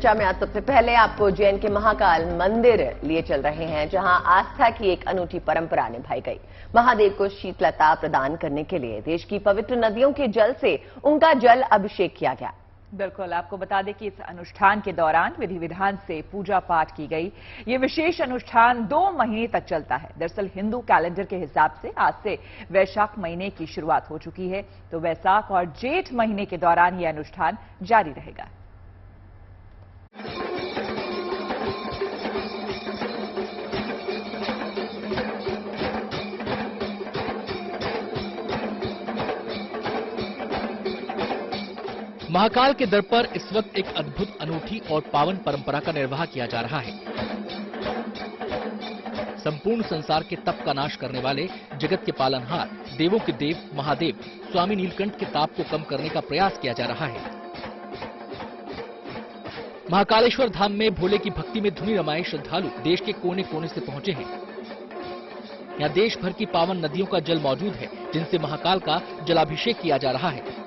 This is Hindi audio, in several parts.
चर्चा में आज सबसे पहले आपको उज्जैन के महाकाल मंदिर लिए चल रहे हैं, जहां आस्था की एक अनूठी परंपरा निभाई गई। महादेव को शीतलता प्रदान करने के लिए देश की पवित्र नदियों के जल से उनका जल अभिषेक किया गया। बिल्कुल, आपको बता दें कि इस अनुष्ठान के दौरान विधि विधान से पूजा पाठ की गई। ये विशेष अनुष्ठान 2 महीने तक चलता है। दरअसल हिंदू कैलेंडर के हिसाब से आज से वैशाख महीने की शुरुआत हो चुकी है, तो वैशाख और जेठ महीने के दौरान ये अनुष्ठान जारी रहेगा। महाकाल के दर पर इस वक्त एक अद्भुत, अनूठी और पावन परंपरा का निर्वाह किया जा रहा है। संपूर्ण संसार के तप का नाश करने वाले जगत के पालनहार, देवों के देव महादेव स्वामी नीलकंठ के ताप को कम करने का प्रयास किया जा रहा है। महाकालेश्वर धाम में भोले की भक्ति में धुनी रमाए श्रद्धालु देश के कोने कोने से पहुंचे हैं। यहाँ देश भर की पावन नदियों का जल मौजूद है, जिनसे महाकाल का जलाभिषेक किया जा रहा है।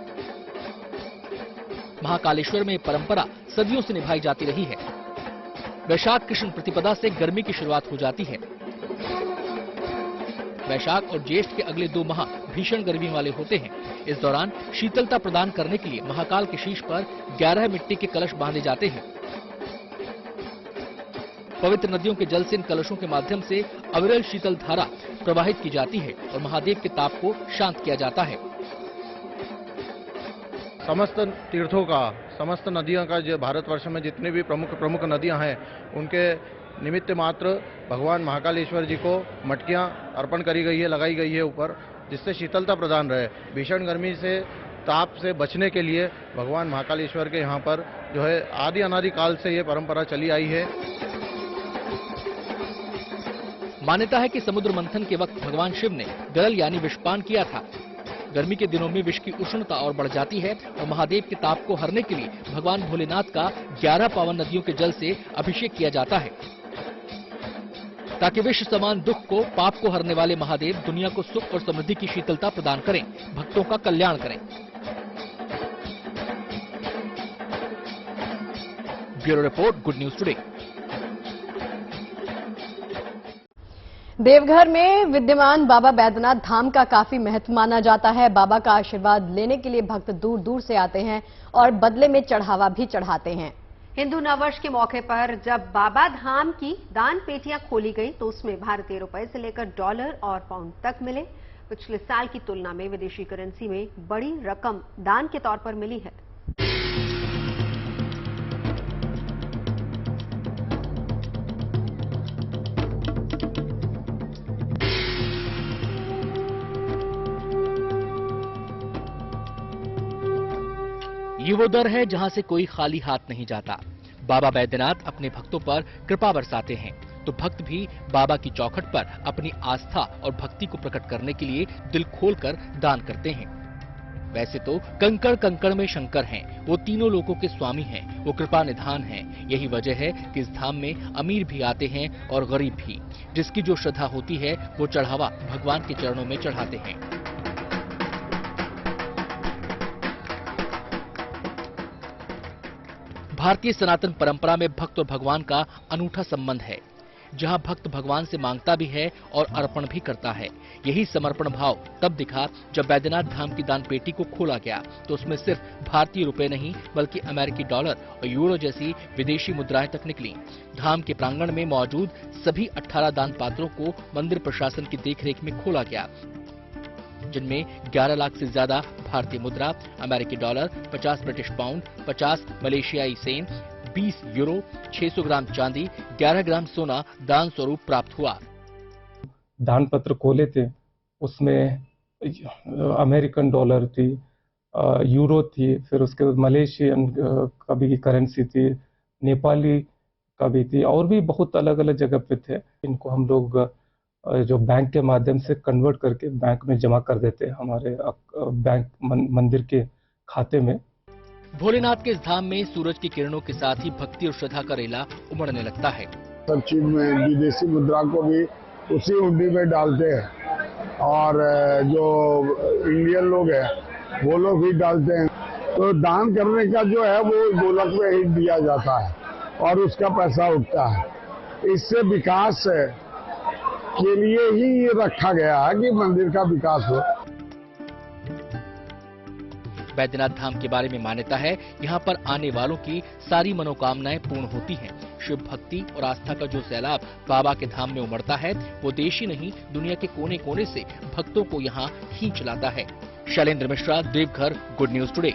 महाकालेश्वर में परंपरा सदियों से निभाई जाती रही है। वैशाख कृष्ण प्रतिपदा से गर्मी की शुरुआत हो जाती है। वैशाख और ज्येष्ठ के अगले 2 माह भीषण गर्मी वाले होते हैं। इस दौरान शीतलता प्रदान करने के लिए महाकाल के शीश पर 11 मिट्टी के कलश बांधे जाते हैं। पवित्र नदियों के जल से इन कलशों के माध्यम से अविरल शीतल धारा प्रवाहित की जाती है और महादेव के ताप को शांत किया जाता है। समस्त तीर्थों का, समस्त नदियों का, जो भारतवर्ष में जितनी भी प्रमुख नदियां हैं, उनके निमित्त मात्र भगवान महाकालेश्वर जी को मटकियां अर्पण करी गई है, लगाई गई है ऊपर, जिससे शीतलता प्रदान रहे। भीषण गर्मी से, ताप से बचने के लिए भगवान महाकालेश्वर के यहाँ पर जो है आदि अनादि काल से ये परंपरा चली आई है। मान्यता है कि समुद्र मंथन के वक्त भगवान शिव ने गरल यानी विषपान किया था। गर्मी के दिनों में विष की उष्णता और बढ़ जाती है और महादेव के ताप को हरने के लिए भगवान भोलेनाथ का 11 पावन नदियों के जल से अभिषेक किया जाता है, ताकि विष समान दुख को, पाप को हरने वाले महादेव दुनिया को सुख और समृद्धि की शीतलता प्रदान करें, भक्तों का कल्याण करें। Bureau report, good news today. Deoghar में विद्यमान बाबा बैद्यनाथ धाम का काफी महत्व माना जाता है। बाबा का आशीर्वाद लेने के लिए भक्त दूर दूर से आते हैं और बदले में चढ़ावा भी चढ़ाते हैं। हिंदू नववर्ष के मौके पर जब बाबा धाम की दान पेटियां खोली गई तो उसमें भारतीय रुपए से लेकर डॉलर और पाउंड तक मिले। पिछले साल की तुलना में विदेशी करेंसी में बड़ी रकम दान के तौर पर मिली है। ये वो दर है जहां से कोई खाली हाथ नहीं जाता। बाबा बैद्यनाथ अपने भक्तों पर कृपा बरसाते हैं, तो भक्त भी बाबा की चौखट पर अपनी आस्था और भक्ति को प्रकट करने के लिए दिल खोलकर दान करते हैं। वैसे तो कंकड़ कंकड़ में शंकर हैं, वो तीनों लोगों के स्वामी हैं, वो कृपा निधान हैं। यही वजह है कि इस धाम में अमीर भी आते हैं और गरीब भी। जिसकी जो श्रद्धा होती है वो चढ़ावा भगवान के चरणों में चढ़ाते हैं। भारतीय सनातन परंपरा में भक्त और भगवान का अनूठा संबंध है, जहां भक्त भगवान से मांगता भी है और अर्पण भी करता है। यही समर्पण भाव तब दिखा जब बैद्यनाथ धाम की दान पेटी को खोला गया, तो उसमें सिर्फ भारतीय रुपए नहीं बल्कि अमेरिकी डॉलर और यूरो जैसी विदेशी मुद्राएं तक निकली। धाम के प्रांगण में मौजूद सभी 18 दान पात्रों को मंदिर प्रशासन की देखरेख में खोला गया, जिनमें 11 लाख से ज्यादा भारतीय मुद्रा, अमेरिकी डॉलर, 50 ब्रिटिश पाउंड, 50 मलेशियाई सेन, 20 यूरो, 600 ग्राम चांदी, 11 ग्राम सोना दान स्वरूप प्राप्त हुआ। दान पत्र खोले थे, उसमें अमेरिकन डॉलर थी, यूरो थी, फिर उसके बाद मलेशियन का भी करेंसी थी, नेपाली का भी थी, और भी बहुत अलग अलग जगह पे थे। इनको हम लोग जो बैंक के माध्यम से कन्वर्ट करके बैंक में जमा कर देते हैं, हमारे बैंक मंदिर के खाते में। भोलेनाथ के इस धाम में सूरज की किरणों के साथ ही भक्ति और श्रद्धा का रेला उमड़ने लगता है। सब चीज में विदेशी मुद्रा को भी उसी हुंडी में डालते हैं और जो इंडियन लोग हैं वो लोग भी डालते हैं। तो दान करने का जो है वो गोलक में ही दिया जाता है। और उसका पैसा उठता है। इससे विकास के लिए ही ये रखा गया है कि मंदिर का विकास हो। बैद्यनाथ धाम के बारे में मान्यता है, यहाँ पर आने वालों की सारी मनोकामनाएं पूर्ण होती हैं। शिव भक्ति और आस्था का जो सैलाब बाबा के धाम में उमड़ता है, वो देश ही नहीं दुनिया के कोने कोने से भक्तों को यहाँ खींच लाता है। Shailendra Mishra, Deoghar, good news today.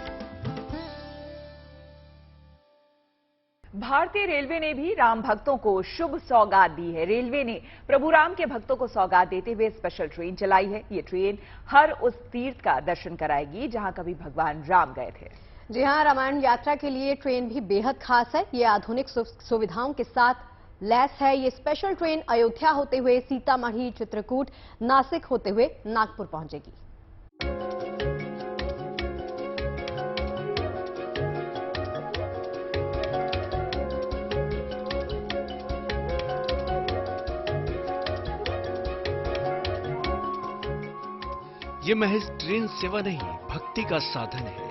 भारतीय रेलवे ने भी राम भक्तों को शुभ सौगात दी है। रेलवे ने प्रभु राम के भक्तों को सौगात देते हुए स्पेशल ट्रेन चलाई है। ये ट्रेन हर उस तीर्थ का दर्शन कराएगी जहां कभी भगवान राम गए थे। जी हां, रामायण यात्रा के लिए ट्रेन भी बेहद खास है। ये आधुनिक सुविधाओं के साथ लैस है। ये स्पेशल ट्रेन अयोध्या होते हुए सीतामढ़ी, चित्रकूट, नासिक होते हुए नागपुर पहुंचेगी। ये महज ट्रेन सेवा नहीं, भक्ति का साधन है।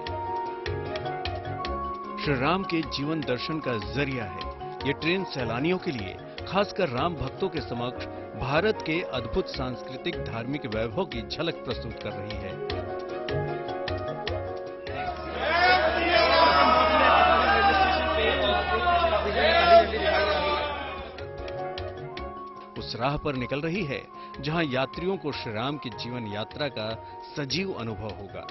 श्री राम के जीवन दर्शन का जरिया है। ये ट्रेन सैलानियों के लिए, खासकर राम भक्तों के समक्ष भारत के अद्भुत सांस्कृतिक धार्मिक वैभव की झलक प्रस्तुत कर रही है। उस राह पर निकल रही है जहां यात्रियों को श्री राम की जीवन यात्रा का सजीव अनुभव होगा।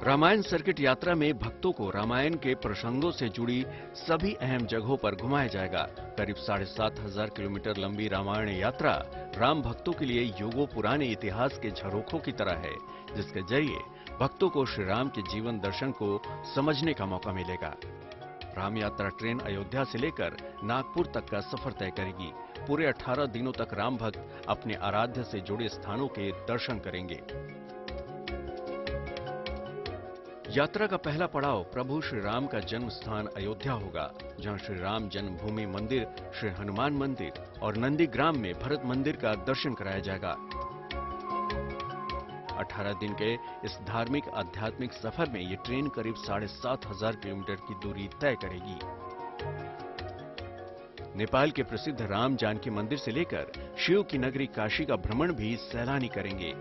रामायण सर्किट यात्रा में भक्तों को रामायण के प्रसंगों से जुड़ी सभी अहम जगहों पर घुमाया जाएगा। करीब 7,500 किलोमीटर लंबी रामायण यात्रा राम भक्तों के लिए युगों पुराने इतिहास के झरोखों की तरह है, जिसके जरिए भक्तों को श्री राम के जीवन दर्शन को समझने का मौका मिलेगा। राम यात्रा ट्रेन अयोध्या से लेकर नागपुर तक का सफर तय करेगी। पूरे 18 दिनों तक राम भक्त अपने आराध्य से जुड़े स्थानों के दर्शन करेंगे। यात्रा का पहला पड़ाव प्रभु श्री राम का जन्म स्थान अयोध्या होगा, जहां श्री राम जन्मभूमि मंदिर, श्री हनुमान मंदिर और नंदीग्राम में भरत मंदिर का दर्शन कराया जाएगा। 18 दिन के इस धार्मिक आध्यात्मिक सफर में ये ट्रेन करीब 7,500 किलोमीटर की दूरी तय करेगी। नेपाल के प्रसिद्ध राम जानकी मंदिर से लेकर शिव की नगरी काशी का भ्रमण भी सैलानी करेंगे।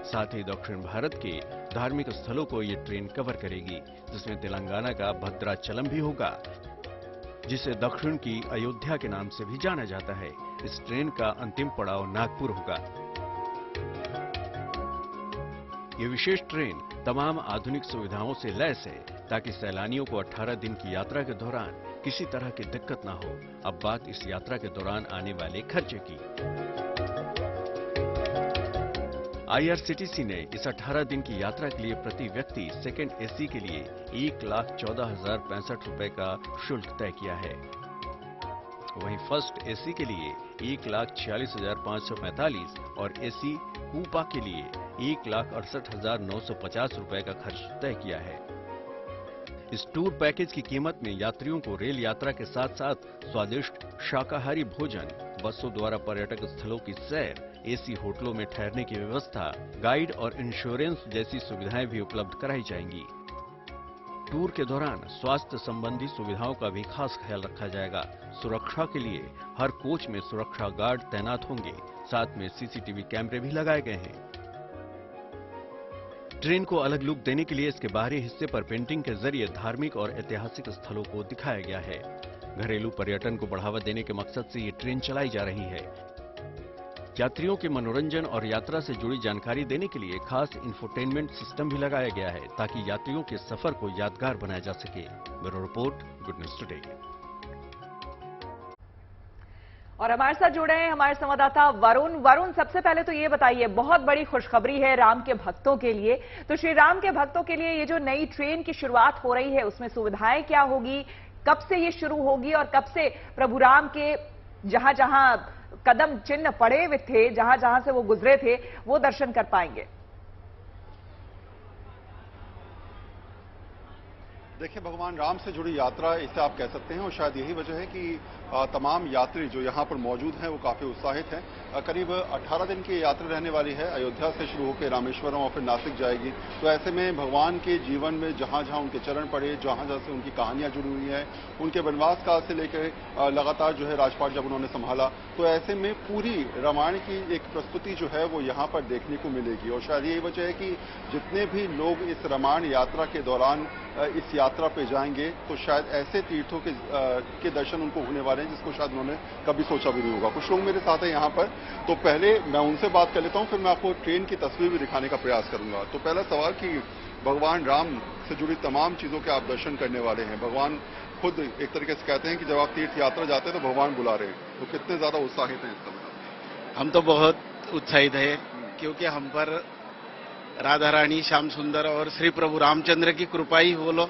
साथ ही दक्षिण भारत के धार्मिक स्थलों को ये ट्रेन कवर करेगी, जिसमें तेलंगाना का भद्राचलम भी होगा, जिसे दक्षिण की अयोध्या के नाम से भी जाना जाता है। इस ट्रेन का अंतिम पड़ाव नागपुर होगा। ये विशेष ट्रेन तमाम आधुनिक सुविधाओं से लैस है, ताकि सैलानियों को 18 दिन की यात्रा के दौरान किसी तरह की दिक्कत ना हो। अब बात इस यात्रा के दौरान आने वाले खर्चे की। IRCTC ने इस 18 दिन की यात्रा के लिए प्रति व्यक्ति सेकंड AC के लिए 1,14,065 रुपए का शुल्क तय किया है। वहीं फर्स्ट AC के लिए 1,46,545 और AC कूपा के लिए 1,68,950 रुपए का खर्च तय किया है। इस टूर पैकेज की कीमत में यात्रियों को रेल यात्रा के साथ साथ स्वादिष्ट शाकाहारी भोजन, बसों द्वारा पर्यटक स्थलों की सैर, AC होटलों में ठहरने की व्यवस्था, गाइड और इंश्योरेंस जैसी सुविधाएं भी उपलब्ध कराई जाएंगी। टूर के दौरान स्वास्थ्य संबंधी सुविधाओं का भी खास ख्याल रखा जाएगा। सुरक्षा के लिए हर कोच में सुरक्षा गार्ड तैनात होंगे, साथ में CCTV कैमरे भी लगाए गए हैं। ट्रेन को अलग लुक देने के लिए इसके बाहरी हिस्से पर पेंटिंग के जरिए धार्मिक और ऐतिहासिक स्थलों को दिखाया गया है। घरेलू पर्यटन को बढ़ावा देने के मकसद से ये ट्रेन चलाई जा रही है। यात्रियों के मनोरंजन और यात्रा से जुड़ी जानकारी देने के लिए खास इंफोटेनमेंट सिस्टम भी लगाया गया है, ताकि यात्रियों के सफर को यादगार बनाया जा सके। Bureau report, good news today. और हमारे साथ जुड़े हैं हमारे संवाददाता वरुण। सबसे पहले तो ये बताइए, बहुत बड़ी खुशखबरी है राम के भक्तों के लिए, तो श्री राम के भक्तों के लिए ये जो नई ट्रेन की शुरुआत हो रही है, उसमें सुविधाएं क्या होगी, कब से ये शुरू होगी और कब से प्रभु राम के जहां जहां कदम चिन्ह पड़े हुए थे, जहां जहां से वो गुजरे थे, वो दर्शन कर पाएंगे? देखिए, भगवान राम से जुड़ी यात्रा इसे आप कह सकते हैं और शायद यही वजह है कि तमाम यात्री जो यहाँ पर मौजूद हैं वो काफ़ी उत्साहित हैं। करीब 18 दिन की यात्रा रहने वाली है। अयोध्या से शुरू होकर रामेश्वरम और फिर नासिक जाएगी। तो ऐसे में भगवान के जीवन में जहाँ जहाँ उनके चरण पड़े, जहाँ जहाँ से उनकी कहानियाँ जुड़ी हुई हैं, उनके वनवास काल से लेकर लगातार जो है राजपाट जब उन्होंने संभाला, तो ऐसे में पूरी रामायण की एक प्रस्तुति जो है वो यहाँ पर देखने को मिलेगी। और शायद यही वजह है कि जितने भी लोग इस रामायण यात्रा के दौरान इस यात्रा पे जाएंगे तो शायद ऐसे तीर्थों के दर्शन उनको होने वाले हैं जिसको शायद उन्होंने कभी सोचा भी नहीं होगा। कुछ लोग मेरे साथ हैं यहाँ पर, तो पहले मैं उनसे बात कर लेता हूँ, फिर मैं आपको ट्रेन की तस्वीर भी दिखाने का प्रयास करूंगा। तो पहला सवाल कि भगवान राम से जुड़ी तमाम चीजों के आप दर्शन करने वाले हैं। भगवान खुद एक तरीके से कहते हैं कि जब आप तीर्थ यात्रा जाते हैं तो भगवान बुला रहे हैं, तो कितने ज्यादा उत्साहित हैं इस समय? हम तो बहुत उत्साहित है, क्योंकि हम पर राधा रानी, श्याम सुंदर और श्री प्रभु रामचंद्र की कृपा ही बोलो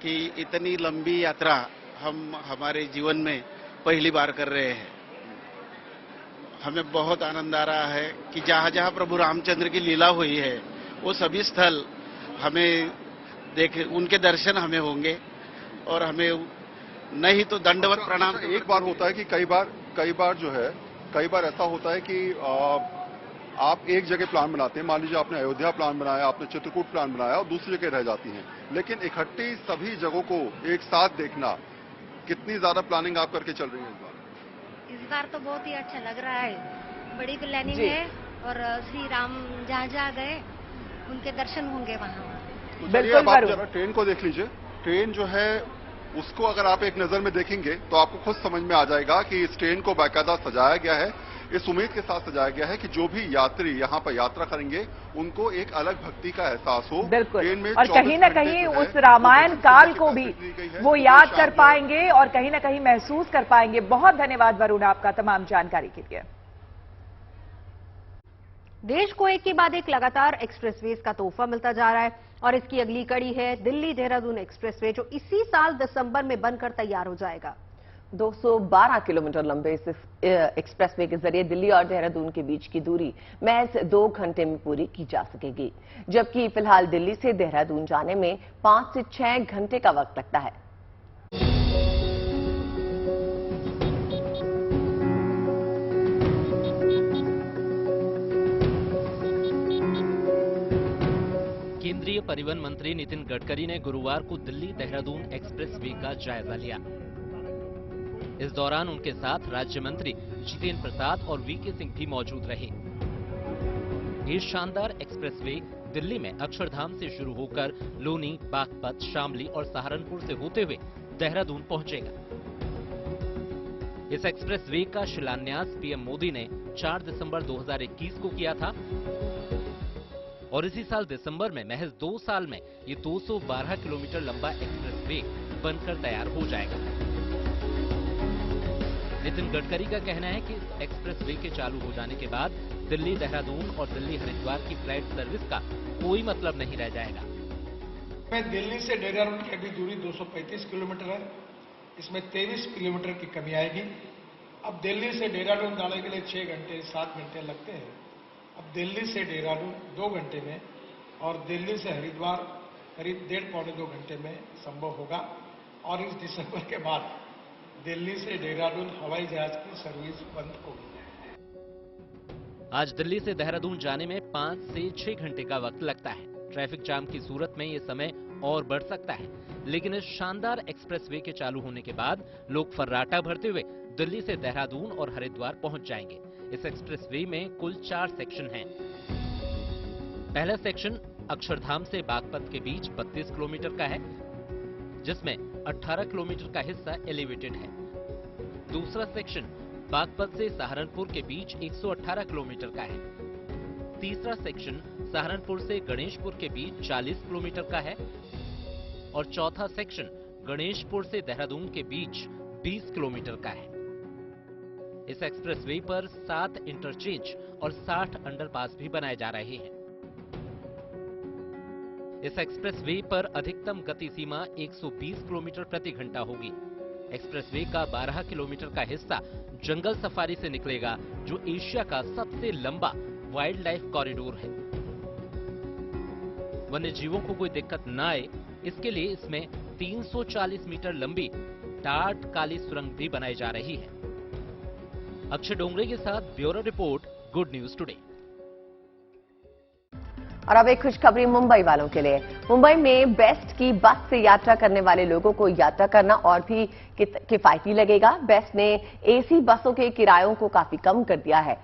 कि इतनी लंबी यात्रा हम हमारे जीवन में पहली बार कर रहे हैं। हमें बहुत आनंद आ रहा है कि जहाँ जहाँ प्रभु रामचंद्र की लीला हुई है वो सभी स्थल हमें उनके दर्शन हमें होंगे और हमें नहीं तो दंडवत प्रणाम। एक बार होता है कि कई बार ऐसा होता है कि आप एक जगह प्लान बनाते हैं, मान लीजिए आपने अयोध्या प्लान बनाया, आपने चित्रकूट प्लान बनाया और दूसरी जगह रह जाती हैं, लेकिन इकट्ठी सभी जगहों को एक साथ देखना, कितनी ज्यादा प्लानिंग आप करके चल रही है इस बार? इस बार तो बहुत ही अच्छा लग रहा है, बड़ी प्लानिंग है और श्री राम जहाँ जहाँ गए उनके दर्शन होंगे वहाँ। चलिए अब आप जरा ट्रेन को देख लीजिए। ट्रेन जो है उसको अगर आप एक नजर में देखेंगे तो आपको खुद समझ में आ जाएगा कि इस ट्रेन को बाकायदा सजाया गया है, इस उम्मीद के साथ सजाया गया है कि जो भी यात्री यहाँ पर यात्रा करेंगे उनको एक अलग भक्ति का एहसास हो। ट्रेन में और कहीं न कहीं उस रामायण काल को भी वो याद कर पाएंगे और कहीं न कहीं महसूस कर पाएंगे। बहुत धन्यवाद वरुण आपका तमाम जानकारी के लिए। देश को एक के बाद एक लगातार एक्सप्रेसवेज का तोहफा मिलता जा रहा है और इसकी अगली कड़ी है दिल्ली देहरादून एक्सप्रेसवे, जो इसी साल दिसंबर में बनकर तैयार हो जाएगा। 212 किलोमीटर लंबे इस एक्सप्रेसवे के जरिए दिल्ली और देहरादून के बीच की दूरी महज 2 घंटे में पूरी की जा सकेगी, जबकि फिलहाल दिल्ली से देहरादून जाने में 5 से 6 घंटे का वक्त लगता है। केंद्रीय परिवहन मंत्री नितिन गडकरी ने गुरुवार को दिल्ली देहरादून एक्सप्रेसवे का जायजा लिया। इस दौरान उनके साथ राज्य मंत्री जितेंद्र प्रसाद और वीके सिंह भी मौजूद रहे। ये शानदार एक्सप्रेसवे दिल्ली में अक्षरधाम से शुरू होकर लोनी, बागपत, शामली और सहारनपुर से होते हुए देहरादून पहुंचेगा। इस एक्सप्रेसवे का शिलान्यास पीएम मोदी ने 4 दिसंबर 2021 को किया था और इसी साल दिसंबर में महज 2 साल में ये 212 किलोमीटर लंबा एक्सप्रेसवे बनकर तैयार हो जाएगा। नितिन गडकरी का कहना है कि एक्सप्रेसवे के चालू हो जाने के बाद दिल्ली देहरादून और दिल्ली हरिद्वार की फ्लाइट सर्विस का कोई मतलब नहीं रह जाएगा। दिल्ली से देहरादून की अभी दूरी 235 किलोमीटर है, इसमें 23 किलोमीटर की कमी आएगी। अब दिल्ली से देहरादून जाने के लिए 6 घंटे 7 घंटे लगते हैं, अब दिल्ली से देहरादून 2 घंटे में और दिल्ली से हरिद्वार करीब 1.5-2 घंटे में संभव होगा। और इस दिसंबर के बाद दिल्ली से देहरादून हवाई जहाज की सर्विस बंद होगी। आज दिल्ली से देहरादून जाने में 5 से 6 घंटे का वक्त लगता है। ट्रैफिक जाम की सूरत में ये समय और बढ़ सकता है, लेकिन इस शानदार एक्सप्रेसवे के चालू होने के बाद लोग फर्राटा भरते हुए दिल्ली से देहरादून और हरिद्वार पहुंच जाएंगे। इस एक्सप्रेसवे में कुल 4 सेक्शन हैं। पहला सेक्शन अक्षरधाम से बागपत के बीच 32 किलोमीटर का है, जिसमें 18 किलोमीटर का हिस्सा एलिवेटेड है। दूसरा सेक्शन बागपत से सहारनपुर के बीच 118 किलोमीटर का है। तीसरा सेक्शन सहारनपुर से गणेशपुर के बीच 40 किलोमीटर का है और चौथा सेक्शन गणेशपुर से देहरादून के बीच 20 किलोमीटर का है। इस एक्सप्रेसवे पर 7 इंटरचेंज और 60 अंडरपास भी बनाए जा रहे हैं। इस एक्सप्रेसवे पर अधिकतम गति सीमा 120 किलोमीटर प्रति घंटा होगी। एक्सप्रेसवे का 12 किलोमीटर का हिस्सा जंगल सफारी से निकलेगा, जो एशिया का सबसे लंबा वाइल्ड लाइफ कॉरिडोर है। वन्य जीवों को कोई दिक्कत न आए इसके लिए इसमें 340 मीटर लंबी टाट काली सुरंग भी बनाई जा रही है। अक्षय डोंगरे के साथ bureau report, good news today. और अब एक खुशखबरी मुंबई वालों के लिए। मुंबई में बेस्ट की बस से यात्रा करने वाले लोगों को यात्रा करना और भी किफायती लगेगा। बेस्ट ने एसी बसों के किरायों को काफी कम कर दिया है।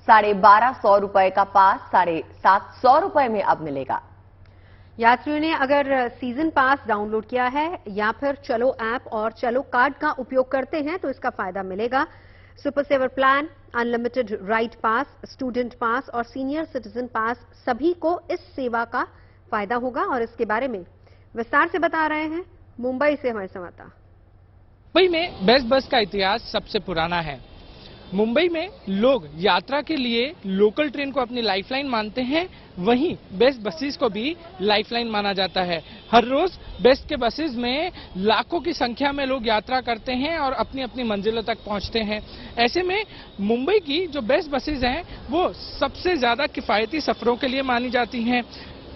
1250 रुपए का पास 750 रुपए में अब मिलेगा। यात्रियों ने अगर सीजन पास डाउनलोड किया है या फिर चलो ऐप और चलो कार्ड का उपयोग करते हैं तो इसका फायदा मिलेगा। Super saver plan, unlimited ride pass, student pass और सीनियर सिटीजन पास सभी को इस सेवा का फायदा होगा। और इसके बारे में विस्तार से बता रहे हैं मुंबई से हमारे संवाददाता। मुंबई में बेस्ट बस का इतिहास सबसे पुराना है। मुंबई में लोग यात्रा के लिए लोकल ट्रेन को अपनी लाइफलाइन मानते हैं, वहीं बेस्ट बसेस को भी लाइफलाइन माना जाता है। हर रोज बेस्ट के बसेस में लाखों की संख्या में लोग यात्रा करते हैं और अपनी अपनी मंजिलों तक पहुंचते हैं। ऐसे में मुंबई की जो बेस्ट बसेस हैं वो सबसे ज्यादा किफायती सफरों के लिए मानी जाती हैं,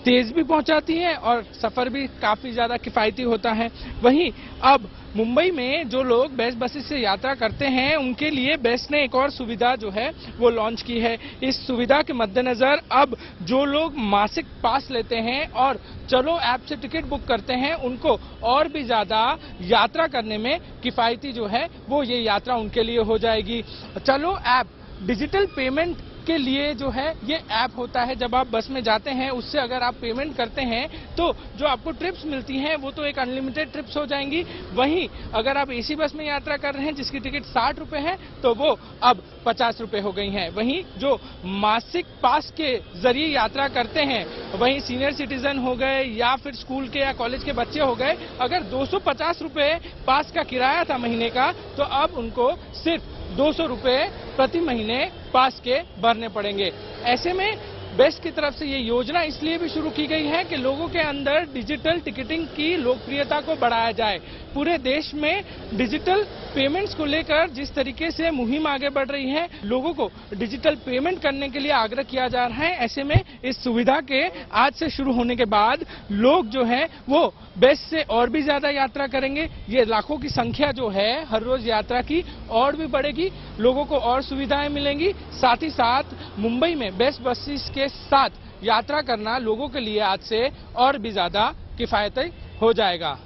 तेज भी पहुंचाती हैं और सफर भी काफी ज्यादा किफायती होता है। वहीं अब मुंबई में जो लोग बेस्ट बसेस से यात्रा करते हैं उनके लिए बेस्ट ने एक और सुविधा जो है वो लॉन्च की है। इस सुविधा के मद्देनजर अब जो लोग मासिक पास लेते हैं और चलो ऐप से टिकट बुक करते हैं उनको और भी ज्यादा यात्रा करने में किफायती जो है वो ये यात्रा उनके लिए हो जाएगी। चलो ऐप डिजिटल पेमेंट के लिए जो है ये ऐप होता है। जब आप बस में जाते हैं उससे अगर आप पेमेंट करते हैं तो जो आपको ट्रिप्स मिलती हैं वो तो एक अनलिमिटेड ट्रिप्स हो जाएंगी। वहीं अगर आप एसी बस में यात्रा कर रहे हैं जिसकी टिकट 60 रुपए है तो वो अब 50 रुपए हो गई हैं। वहीं जो मासिक पास के जरिए यात्रा करते हैं, वहीं सीनियर सिटीजन हो गए या फिर स्कूल के या कॉलेज के बच्चे हो गए, अगर 250 रुपए पास का किराया था महीने का तो अब उनको सिर्फ 200 रुपए प्रति महीने पास के भरने पड़ेंगे। ऐसे में बेस्ट की तरफ से ये योजना इसलिए भी शुरू की गई है कि लोगों के अंदर डिजिटल टिकटिंग की लोकप्रियता को बढ़ाया जाए। पूरे देश में डिजिटल पेमेंट्स को लेकर जिस तरीके से मुहिम आगे बढ़ रही है, लोगों को डिजिटल पेमेंट करने के लिए आग्रह किया जा रहा है। ऐसे में इस सुविधा के आज से शुरू होने के बाद लोग जो है वो बेस्ट से और भी ज्यादा यात्रा करेंगे। ये लाखों की संख्या जो है हर रोज यात्रा की और भी बढ़ेगी, लोगों को और सुविधाएं मिलेंगी। साथ ही साथ मुंबई में बेस्ट बसेस के साथ यात्रा करना लोगों के लिए आज से और भी ज्यादा किफायती हो जाएगा।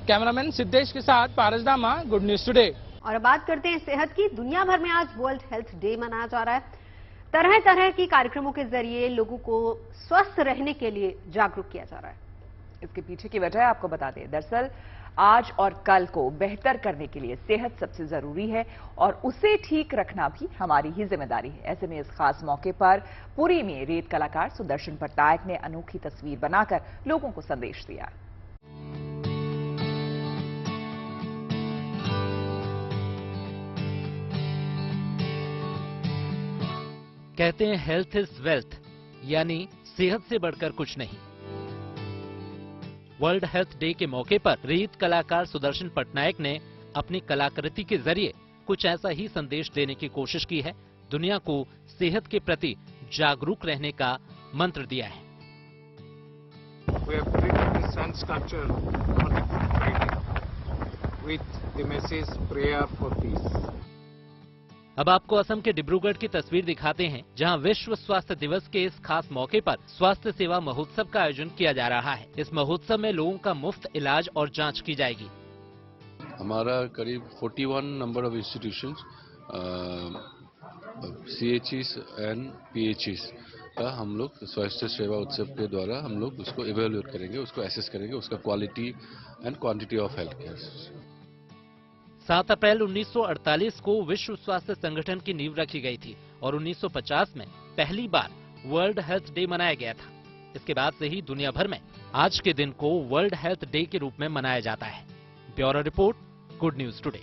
कैमरामैन सिद्धेश के साथ पारस दामा, गुड न्यूज टुडे। और अब बात करते हैं सेहत की। दुनिया भर में आज वर्ल्ड हेल्थ डे मनाया जा रहा है। तरह तरह की कार्यक्रमों के जरिए लोगों को स्वस्थ रहने के लिए जागरूक किया जा रहा है। इसके पीछे की वजह आपको बता दें। दरअसल आज और कल को बेहतर करने के लिए सेहत सबसे जरूरी है और उसे ठीक रखना भी हमारी ही जिम्मेदारी है। ऐसे में इस खास मौके पर पुरी में रेत कलाकार सुदर्शन पटनायक ने अनोखी तस्वीर बनाकर लोगों को संदेश दिया। कहते हैं हेल्थ इज वेल्थ, यानी सेहत से बढ़कर कुछ नहीं। वर्ल्ड हेल्थ डे के मौके पर रेत कलाकार सुदर्शन पटनायक ने अपनी कलाकृति के जरिए कुछ ऐसा ही संदेश देने की कोशिश की है। दुनिया को सेहत के प्रति जागरूक रहने का मंत्र दिया है। We have created the sun sculpture for the Good Friday with the message prayer for peace. अब आपको असम के डिब्रूगढ़ की तस्वीर दिखाते हैं, जहां विश्व स्वास्थ्य दिवस के इस खास मौके पर स्वास्थ्य सेवा महोत्सव का आयोजन किया जा रहा है। इस महोत्सव में लोगों का मुफ्त इलाज और जांच की जाएगी। हमारा करीब 41 number of institutions, CHEs and PHEs का हम लोग स्वास्थ्य सेवा उत्सव के द्वारा हम लोग उसको इवेल्युएट करेंगे, उसको एसेस करेंगे, उसका quality and quantity of health care. 7 अप्रैल 1948 को विश्व स्वास्थ्य संगठन की नींव रखी गई थी और 1950 में पहली बार वर्ल्ड हेल्थ डे मनाया गया था। इसके बाद से ही दुनिया भर में आज के दिन को वर्ल्ड हेल्थ डे के रूप में मनाया जाता है। Bureau report, good news today.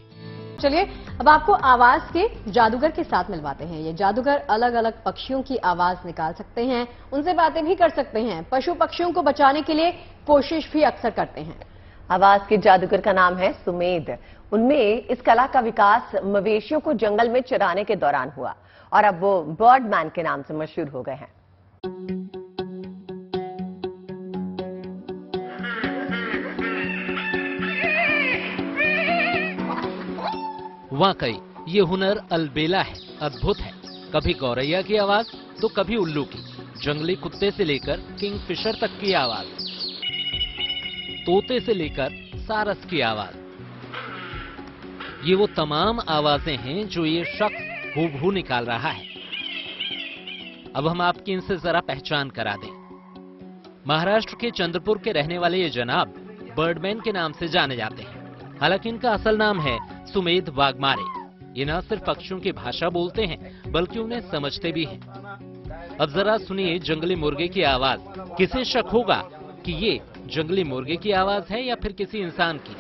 चलिए अब आपको आवाज के जादूगर के साथ मिलवाते हैं। ये जादूगर अलग अलग पक्षियों की आवाज निकाल सकते हैं, उनसे बातें भी कर सकते हैं, पशु पक्षियों को बचाने के लिए कोशिश भी अक्सर करते हैं। आवाज के जादूगर का नाम है सुमेध। उनमें इस कला का विकास मवेशियों को जंगल में चराने के दौरान हुआ और अब वो बर्डमैन के नाम से मशहूर हो गए हैं। वाकई ये हुनर अलबेला है, अद्भुत है। कभी गौरैया की आवाज तो कभी उल्लू की, जंगली कुत्ते से लेकर किंगफिशर तक की आवाज, तोते से लेकर सारस की आवाज। ये वो तमाम आवाजें हैं जो ये शख्स हूबहू निकाल रहा है। अब हम आपकी इनसे जरा पहचान करा दें। महाराष्ट्र के चंद्रपुर के रहने वाले ये जनाब बर्डमैन के नाम से जाने जाते हैं। हालांकि इनका असल नाम है सुमेध वाघमारे। ये न सिर्फ पक्षियों की भाषा बोलते हैं बल्कि उन्हें समझते भी हैं। अब जरा सुनिए जंगली मुर्गे की आवाज। किसे शक होगा कि ये जंगली मुर्गे की आवाज है या फिर किसी इंसान की।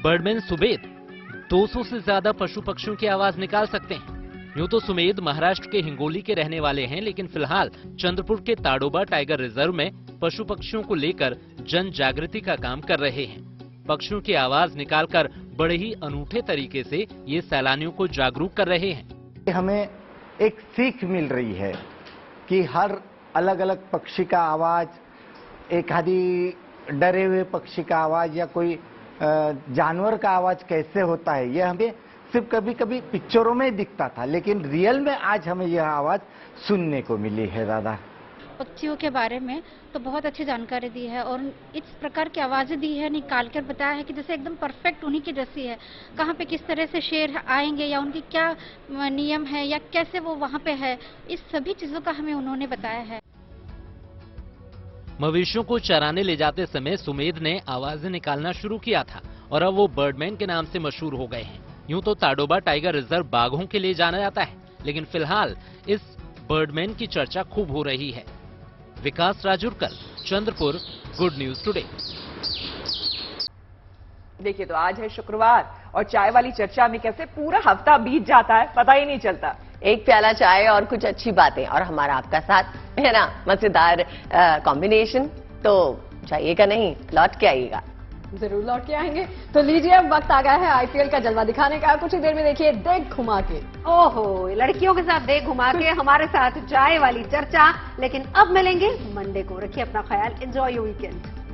बर्डमैन सुमेध 200 से ज्यादा पशु पक्षियों की आवाज निकाल सकते हैं। यूं तो सुमेध महाराष्ट्र के हिंगोली के रहने वाले हैं, लेकिन फिलहाल चंद्रपुर के ताडोबा टाइगर रिजर्व में पशु पक्षियों को लेकर जन जागृति का काम कर रहे हैं। पक्षियों की आवाज निकालकर बड़े ही अनूठे तरीके से ये सैलानियों को जागरूक कर रहे हैं। हमें एक सीख मिल रही है कि हर अलग अलग पक्षी का आवाज, एक आदि डरे हुए पक्षी का आवाज या कोई जानवर का आवाज कैसे होता है, ये हमें सिर्फ कभी कभी पिक्चरों में दिखता था, लेकिन रियल में आज हमें यह आवाज सुनने को मिली है। दादा पक्षियों के बारे में तो बहुत अच्छी जानकारी दी है और इस प्रकार की आवाजें दी है, निकाल कर बताया है कि जैसे एकदम परफेक्ट उन्हीं की जैसी है। कहाँ पे किस तरह से शेर आएंगे या उनकी क्या नियम है या कैसे वो वहाँ पे है, इस सभी चीजों का हमें उन्होंने बताया है। मवेशियों को चराने ले जाते समय सुमेध ने आवाजें निकालना शुरू किया था और अब वो बर्डमैन के नाम से मशहूर हो गए हैं। यूं तो ताडोबा टाइगर रिजर्व बाघों के लिए जाना जाता है, लेकिन फिलहाल इस बर्डमैन की चर्चा खूब हो रही है। Vikas Rajurkar, Chandrapur, good news today. देखिए तो आज है शुक्रवार और चाय वाली चर्चा में कैसे पूरा हफ्ता बीत जाता है पता ही नहीं चलता। एक प्याला चाय और कुछ अच्छी बातें और हमारा आपका साथ है ना, मजेदार कॉम्बिनेशन। तो जाइएगा नहीं, लौट के आइएगा। जरूर लौट के आएंगे। तो लीजिए अब वक्त आ गया है आईपीएल का जलवा दिखाने का। कुछ ही देर में देखिए देख घुमा के। ओहो, लड़कियों के साथ देख घुमा के, हमारे साथ चाय वाली चर्चा। लेकिन अब मिलेंगे मंडे को। रखिए अपना ख्याल, एंजॉय योर वीकेंड।